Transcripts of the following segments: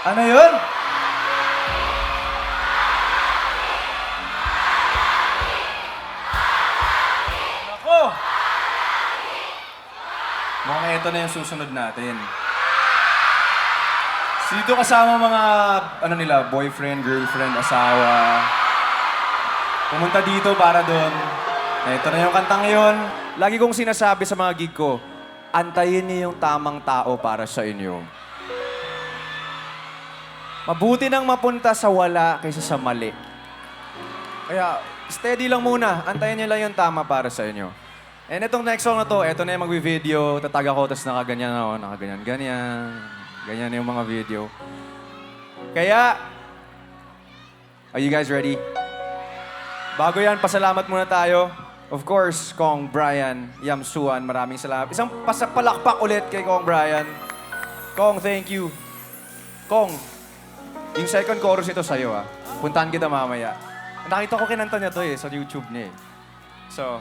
Ano yun? Nako! Mukhang ito na yung susunod natin. Dito kasama mga, ano nila, boyfriend, girlfriend, asawa. Pumunta dito para doon. Ito na yung kantang yon. Lagi kong sinasabi sa mga gig ko, antayin niyo yung tamang tao para sa inyo. Mabuti nang mapunta sa wala kaysa sa mali. Kaya, steady lang muna. Antayin niyo lang yung tama para sa inyo. And itong next song na to, ito na yung mag-video. Tatag ako, tapos nakaganyan ako. Nakaganyan-ganyan. Ganyan yung mga video. Kaya, are you guys ready? Bago yan, pasalamat muna tayo. Of course, Kong Brian Yamsuan, maraming salamat. Isang pasapalakpak ulit kay Kong Brian. Kong, thank you. Kong, yung second chorus ito sa'yo, ah. Puntahan kita mamaya. Nakita ko kinanta niya to sa YouTube niya eh. So,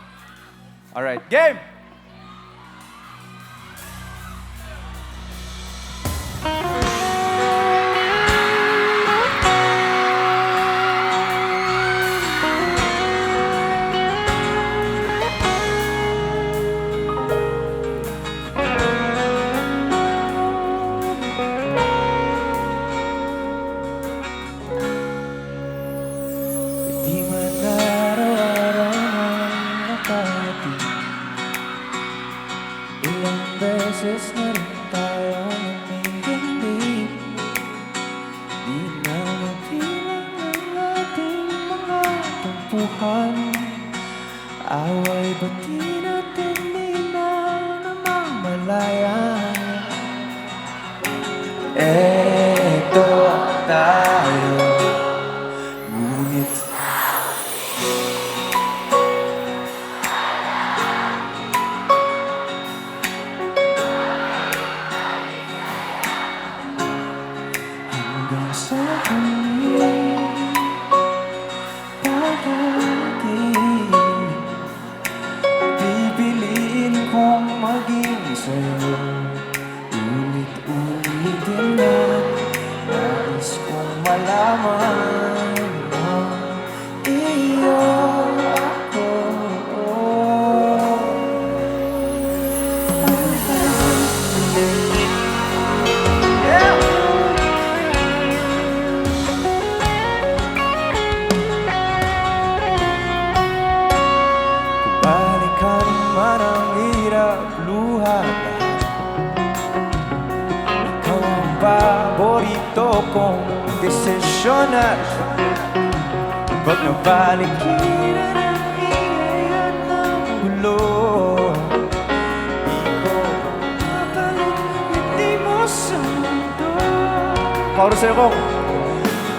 alright, game! Di man araw-araw nang nakarating, ilang beses na rin tayo namimigay. Di na mapilang ang ating mga tampuhan. Away ba't di natin di na namamalayan? Eto tayo, ngunit hanggang sa huli, palagi pipiliin kong maging sa'yo. Ulit-ulitin na, nais kong malaman mo, iyo ako. Yeah! Balikan man ang hirap, luha, ikaw ang paborito kong desisyon at pag nabalikin ang ingay at ng gulo, di ko mabalik ngiti mo sa mundo. Para sa'yo, Kong.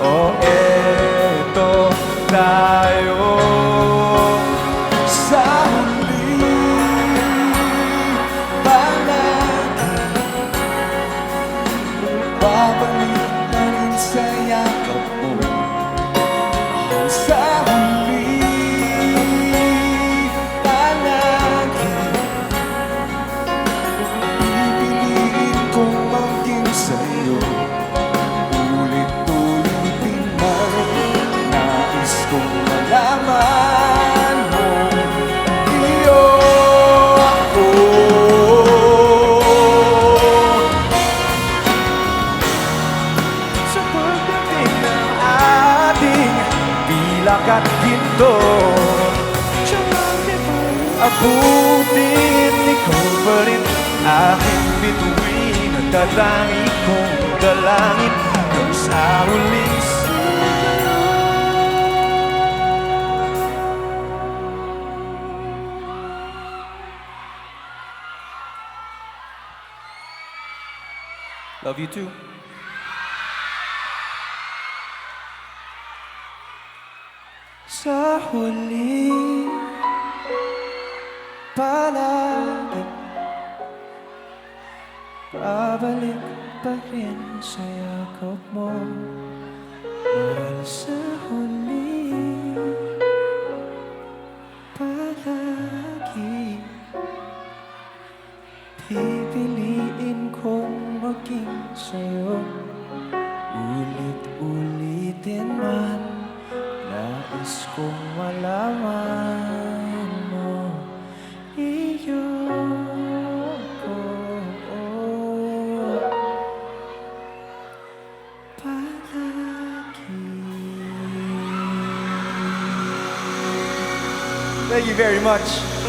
Oh, eto tayo sa huli, palagi babalik na rin sa yakap mo. Sa huli, palagi pipiliin kong maging sa'yo. Ulit-ulitin man, nais kong malaman mo, iyo ako. Sa pagdating ng ating pilak at ginto, abutin ikaw pa rin aking bituin at dalangi kong dalangin hanggang sa huling sigaw. Love you too. Sa huli, palagi babalik pa rin sa yakap mo. Mahal, sa huli, palagi pipiliin kong maging sa'yo. Ulit-ulitin man, nais kong malaman mo, iyo ko palagi. Thank you very much.